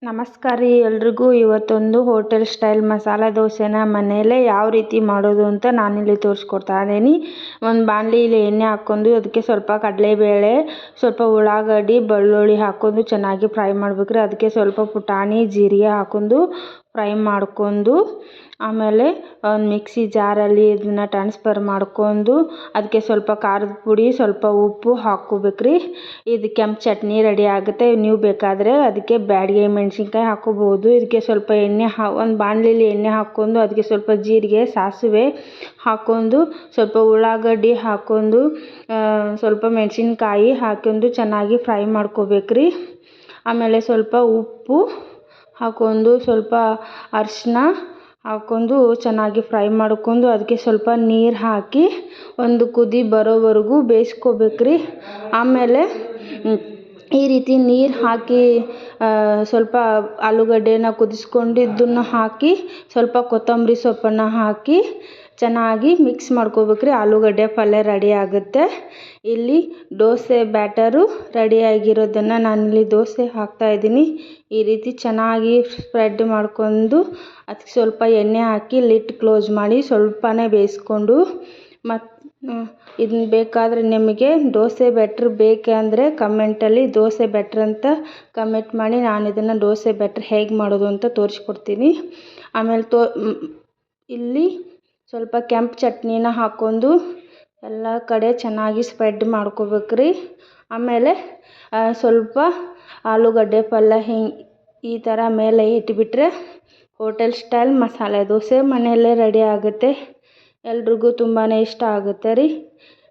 ನಮಸ್ಕಾರ ರೀ ಎಲ್ರಿಗೂ. ಇವತ್ತೊಂದು ಹೋಟೆಲ್ ಸ್ಟೈಲ್ ಮಸಾಲೆ ದೋಸೆನ ಮನೆಯಲ್ಲೇ ಯಾವ ರೀತಿ ಮಾಡೋದು ಅಂತ ನಾನಿಲ್ಲಿ ತೋರಿಸ್ಕೊಡ್ತಾ ಇದ್ದೀನಿ. ಒಂದು ಬಾಣಲಿಲಿ ಎಣ್ಣೆ ಹಾಕ್ಕೊಂಡು ಅದಕ್ಕೆ ಸ್ವಲ್ಪ ಕಡಲೆಬೇಳೆ, ಸ್ವಲ್ಪ ಉಳ್ಳಾಗಡ್ಡಿ, ಬೆಳ್ಳುಳ್ಳಿ ಹಾಕ್ಕೊಂಡು ಚೆನ್ನಾಗಿ ಫ್ರೈ ಮಾಡ್ಬೇಕ್ರಿ. ಅದಕ್ಕೆ ಸ್ವಲ್ಪ ಪುಟಾಣಿ, ಜೀರಿಗೆ ಹಾಕ್ಕೊಂಡು ಫ್ರೈ ಮಾಡ್ಕೊಂಡು ಆಮೇಲೆ ಒಂದು ಮಿಕ್ಸಿ ಜಾರಲ್ಲಿ ಇದನ್ನು ಟ್ರಾನ್ಸ್ಫರ್ ಮಾಡ್ಕೊಂಡು ಅದಕ್ಕೆ ಸ್ವಲ್ಪ ಖಾರದ ಪುಡಿ, ಸ್ವಲ್ಪ ಉಪ್ಪು ಹಾಕ್ಕೋಬೇಕ್ರಿ. ಇದು ಕೆಂಪು ಚಟ್ನಿ ರೆಡಿ ಆಗುತ್ತೆ. ನೀವು ಬೇಕಾದರೆ ಅದಕ್ಕೆ ಬ್ಯಾಡಗಿ ಮೆಣಸಿನ್ಕಾಯಿ ಹಾಕ್ಕೋಬೋದು. ಇದಕ್ಕೆ ಸ್ವಲ್ಪ ಒಂದು ಬಾಣಲಿಲಿ ಎಣ್ಣೆ ಹಾಕ್ಕೊಂಡು ಅದಕ್ಕೆ ಸ್ವಲ್ಪ ಜೀರಿಗೆ, ಸಾಸಿವೆ ಹಾಕ್ಕೊಂಡು ಸ್ವಲ್ಪ ಉಳ್ಳಾಗಡ್ಡಿ ಹಾಕ್ಕೊಂಡು ಸ್ವಲ್ಪ ಮೆಣಸಿನ್ಕಾಯಿ ಹಾಕ್ಕೊಂಡು ಚೆನ್ನಾಗಿ ಫ್ರೈ ಮಾಡ್ಕೋಬೇಕ್ರಿ. ಆಮೇಲೆ ಸ್ವಲ್ಪ ಉಪ್ಪು ಹಾಕ್ಕೊಂಡು ಸ್ವಲ್ಪ ಅರಿಶಿನ ಹಾಕ್ಕೊಂಡು ಚೆನ್ನಾಗಿ ಫ್ರೈ ಮಾಡ್ಕೊಂಡು ಅದಕ್ಕೆ ಸ್ವಲ್ಪ ನೀರು ಹಾಕಿ ಒಂದು ಕುದಿ ಬರೋವರೆಗೂ ಬೇಯಿಸ್ಕೋಬೇಕ್ರಿ. ಆಮೇಲೆ ಈ ರೀತಿ ನೀರು ಹಾಕಿ ಸ್ವಲ್ಪ ಆಲೂಗಡ್ಡೆನ ಕುದಿಸ್ಕೊಂಡಿದ್ದನ್ನು ಹಾಕಿ ಸ್ವಲ್ಪ ಕೊತ್ತಂಬರಿ ಸೊಪ್ಪನ್ನು ಹಾಕಿ ಚೆನ್ನಾಗಿ ಮಿಕ್ಸ್ ಮಾಡ್ಕೋಬೇಕ್ರಿ. ಆಲೂಗಡ್ಡೆ ಪಲ್ಯ ರೆಡಿ ಆಗುತ್ತೆ. ಇಲ್ಲಿ ದೋಸೆ ಬ್ಯಾಟರು ರೆಡಿಯಾಗಿರೋದನ್ನು ನಾನಿಲ್ಲಿ ದೋಸೆ ಹಾಕ್ತಾಯಿದ್ದೀನಿ. ಈ ರೀತಿ ಚೆನ್ನಾಗಿ ಸ್ಪ್ರೆಡ್ ಮಾಡ್ಕೊಂಡು ಅದಕ್ಕೆ ಸ್ವಲ್ಪ ಎಣ್ಣೆ ಹಾಕಿ ಲಿಡ್ ಕ್ಲೋಸ್ ಮಾಡಿ ಸ್ವಲ್ಪನೇ ಬೇಯಿಸ್ಕೊಂಡು ಇದನ್ನ ಬೇಕಾದರೆ ನಿಮಗೆ ದೋಸೆ ಬ್ಯಾಟ್ರ್ ಬೇಕೆಂದರೆ ಕಮೆಂಟಲ್ಲಿ ದೋಸೆ ಬ್ಯಾಟ್ರ್ ಅಂತ ಕಮೆಂಟ್ ಮಾಡಿ. ನಾನು ಇದನ್ನು ದೋಸೆ ಬ್ಯಾಟ್ರ್ ಹೇಗೆ ಮಾಡೋದು ಅಂತ ತೋರಿಸ್ಕೊಡ್ತೀನಿ. ಆಮೇಲೆ ಇಲ್ಲಿ ಸ್ವಲ್ಪ ಕೆಂಪು ಚಟ್ನಿನ ಹಾಕ್ಕೊಂಡು ಎಲ್ಲ ಕಡೆ ಚೆನ್ನಾಗಿ ಸ್ಪ್ರೆಡ್ ಮಾಡ್ಕೋಬೇಕ್ರಿ. ಆಮೇಲೆ ಸ್ವಲ್ಪ ಆಲೂಗಡ್ಡೆ ಪಲ್ಯ ಈ ಥರ ಮೇಲೆ ಇಟ್ಬಿಟ್ರೆ ಹೋಟೆಲ್ ಸ್ಟೈಲ್ ಮಸಾಲೆ ದೋಸೆ ಮನೆಯಲ್ಲೇ ರೆಡಿ ಆಗುತ್ತೆ. ಎಲ್ರಿಗೂ ತುಂಬಾ ಇಷ್ಟ ಆಗುತ್ತೆ ರೀ.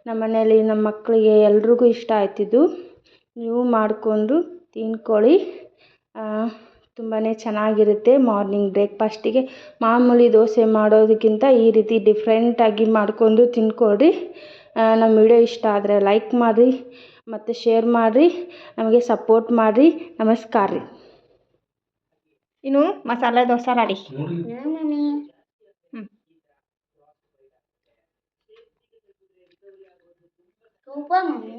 ನಮ್ಮ ಮನೇಲಿ ನಮ್ಮ ಮಕ್ಕಳಿಗೆ ಎಲ್ರಿಗೂ ಇಷ್ಟ ಆಯ್ತಿದ್ದು. ನೀವು ಮಾಡಿಕೊಂಡು ತಿನ್ಕೊಳ್ಳಿ. ತುಂಬಾ ಚೆನ್ನಾಗಿರುತ್ತೆ. ಮಾರ್ನಿಂಗ್ ಬ್ರೇಕ್ಫಾಸ್ಟಿಗೆ ಮಾಮೂಲಿ ದೋಸೆ ಮಾಡೋದಕ್ಕಿಂತ ಈ ರೀತಿ ಡಿಫ್ರೆಂಟಾಗಿ ಮಾಡಿಕೊಂಡು ತಿನ್ಕೊಳ್ರಿ. ನಮ್ಮ ವಿಡಿಯೋ ಇಷ್ಟ ಆದರೆ ಲೈಕ್ ಮಾಡಿರಿ ಮತ್ತು ಶೇರ್ ಮಾಡಿರಿ. ನಮಗೆ ಸಪೋರ್ಟ್ ಮಾಡಿರಿ. ನಮಸ್ಕಾರ ರೀ. ಇನ್ನು masala dosa ready. Super mummy.